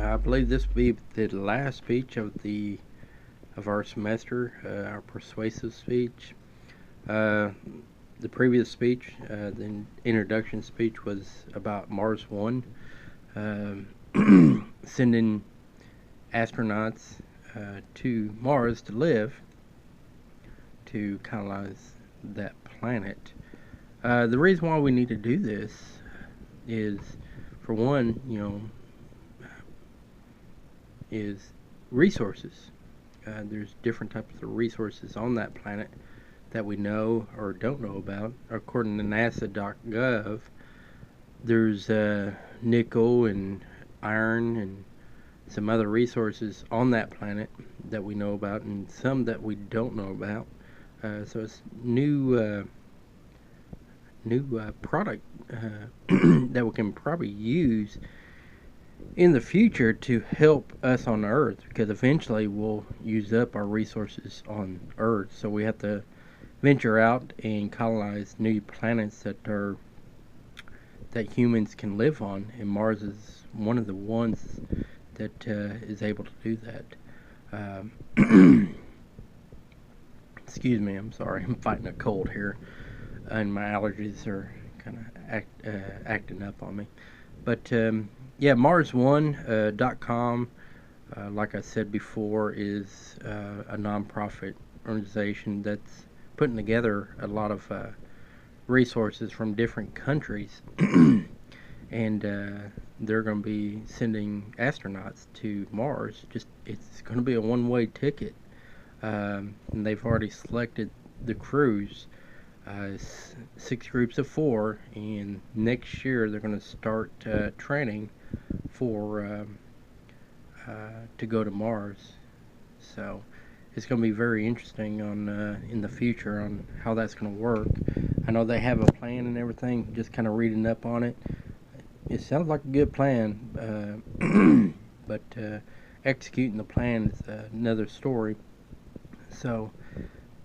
I believe this will be the last speech of our semester, our persuasive speech. Uh, the previous speech, the introduction speech, was about Mars One, sending astronauts to Mars to live, to colonize that planet. The reason why we need to do this is, for one, is resources. There's different types of resources on that planet that we know or don't know about. According to NASA.gov, there's nickel and iron and some other resources on that planet that we know about, and some that we don't know about. So it's new product that we can probably use in the future to help us on Earth, because eventually we'll use up our resources on Earth. So we have to venture out and colonize new planets that humans can live on, and Mars is one of the ones that is able to do that. Excuse me, I'm sorry, I'm fighting a cold here, and my allergies are kind of acting up on me. But yeah, Mars1.com, like I said before, is a nonprofit organization that's putting together a lot of resources from different countries, and they're going to be sending astronauts to Mars. It's going to be a one-way ticket, and they've already selected the crews. 6 groups of 4, and next year they're going to start training for to go to Mars. So it's going to be very interesting on in the future on how that's going to work. I know they have a plan and everything. Just kind of reading up on it. It sounds like a good plan, but executing the plan is another story. So,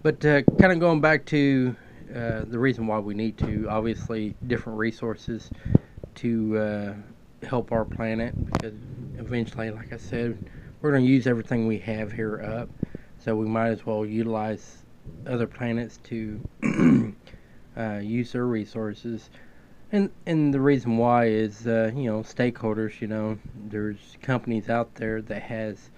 but kind of going back to the reason why we need to, obviously, different resources to help our planet, because eventually, like I said, we're going to use everything we have here up, so we might as well utilize other planets to use their resources. And the reason why is, stakeholders, there's companies out there that has,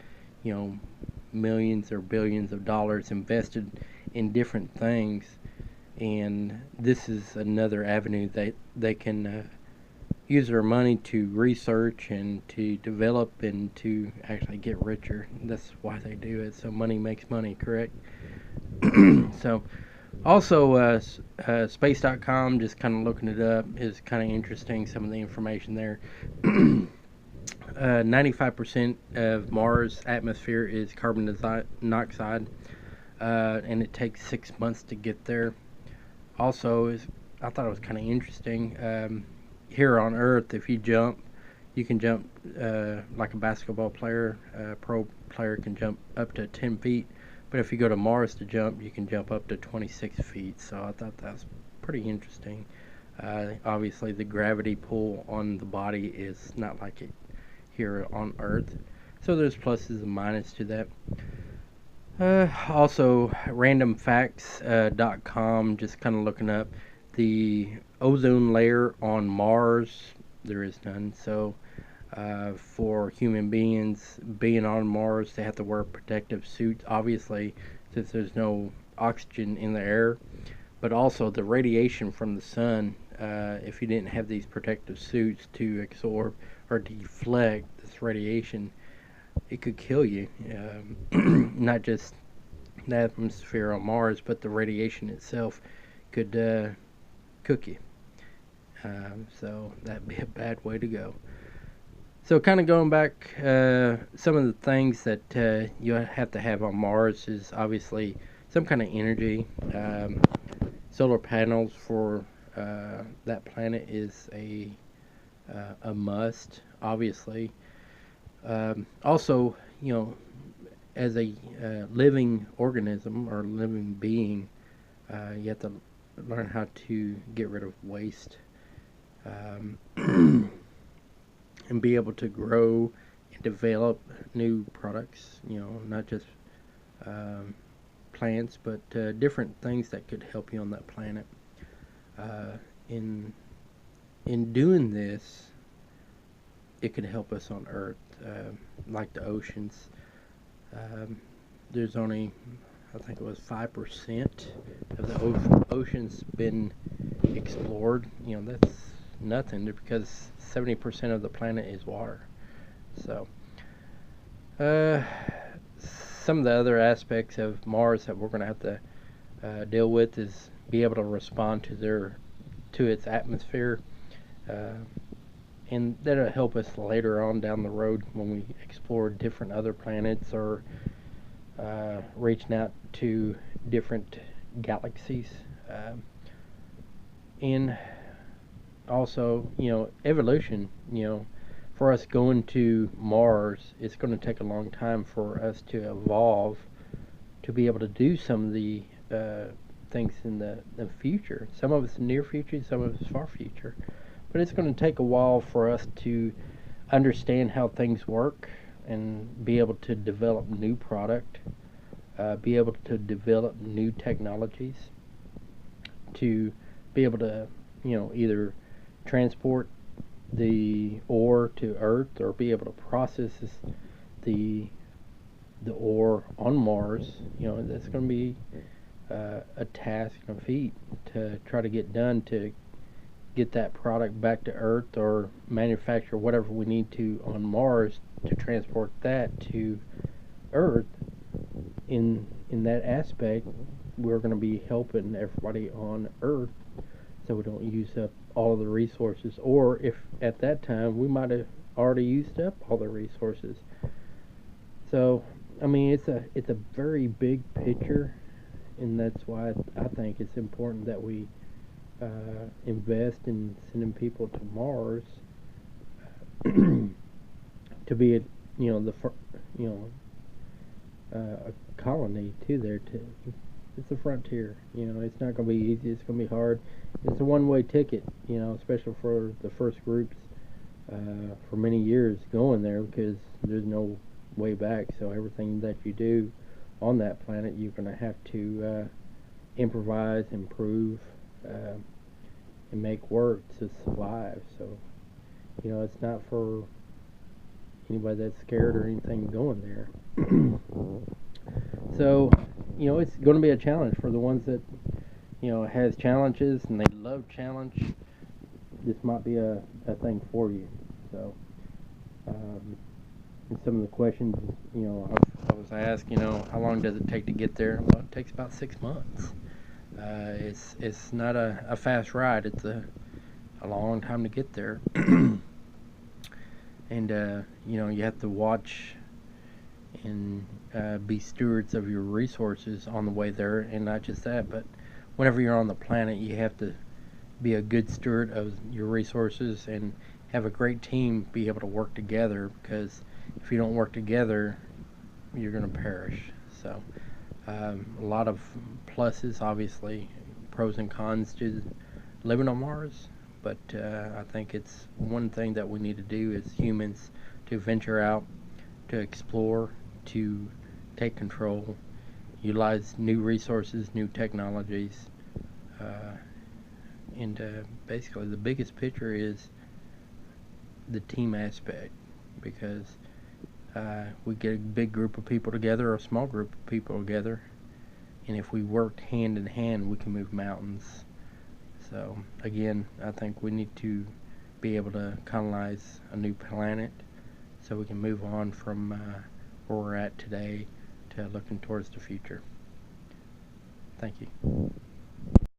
millions or billions of dollars invested in different things, and this is another avenue that they can use their money to research and to develop and to actually get richer. That's why they do it. So money makes money, correct? So also space.com, just kind of looking it up, is kind of interesting, some of the information there. 95% of Mars' atmosphere is carbon dioxide, and it takes 6 months to get there. Also, I thought it was kind of interesting. Here on Earth, if you jump, you can jump like a basketball player. A pro player can jump up to 10 feet. But if you go to Mars to jump, you can jump up to 26 feet. So I thought that was pretty interesting. Obviously, the gravity pull on the body is not like it here on Earth. So there's pluses and minuses to that. Also, randomfacts.com, just kind of looking up the ozone layer on Mars. There is none. So for human beings being on Mars, they have to wear protective suits, obviously, since there's no oxygen in the air. But also the radiation from the sun, if you didn't have these protective suits to absorb or deflect this radiation, it could kill you. Not just the atmosphere on Mars, but the radiation itself could cook you. So that'd be a bad way to go. So kind of going back, some of the things that you have to have on Mars is obviously some kind of energy. Solar panels for that planet is a must, obviously. Also, as a living organism or living being, you have to learn how to get rid of waste, and be able to grow and develop new products. Not just plants, but different things that could help you on that planet. Uh, in in doing this, it could help us on Earth, like the oceans. Um, there's only, I think it was 5% of the oceans been explored. That's nothing because 70% of the planet is water. So, uh, some of the other aspects of Mars that we're going to have to deal with is be able to respond to its atmosphere, uh, and that'll help us later on down the road when we explore different other planets or reaching out to different galaxies. And also, evolution. For us going to Mars, it's going to take a long time for us to evolve to be able to do some of the things in the future. Some of it's near future, some of it's far future. But it's going to take a while for us to understand how things work and be able to develop new product, be able to develop new technologies, to be able to, either transport the ore to Earth or be able to process the the ore on Mars. That's going to be a task and a feat to try to get done to get that product back to Earth or manufacture whatever we need to on Mars to transport that to Earth. In that aspect, we're going to be helping everybody on Earth so we don't use up all of the resources, or if at that time we might have already used up all the resources. So, I mean, it's a very big picture, and that's why I think it's important that we invest in sending people to Mars to be you know a colony too. It's a frontier. It's not going to be easy. It's going to be hard. It's a one-way ticket. Especially for the first groups for many years going there because there's no way back. So everything that you do on that planet, you're going to have to improvise, improve, and make work to survive. So it's not for anybody that's scared or anything going there. So, it's going to be a challenge for the ones that, has challenges and they love challenge. This might be a thing for you. So, and some of the questions, I was asked, how long does it take to get there? Well, it takes about 6 months. It's not a fast ride. It's a long time to get there. And, you have to watch and be stewards of your resources on the way there, and not just that, but whenever you're on the planet, you have to be a good steward of your resources and have a great team be able to work together, because if you don't work together, you're going to perish. So a lot of pluses, obviously, pros and cons to living on Mars, but I think it's one thing that we need to do as humans, to venture out, to explore, to take control, utilize new resources, new technologies, and basically the biggest picture is the team aspect, because we get a big group of people together or a small group of people together, and if we work hand in hand, we can move mountains. So again, I think we need to be able to colonize a new planet so we can move on from where we're at today to looking towards the future. Thank you.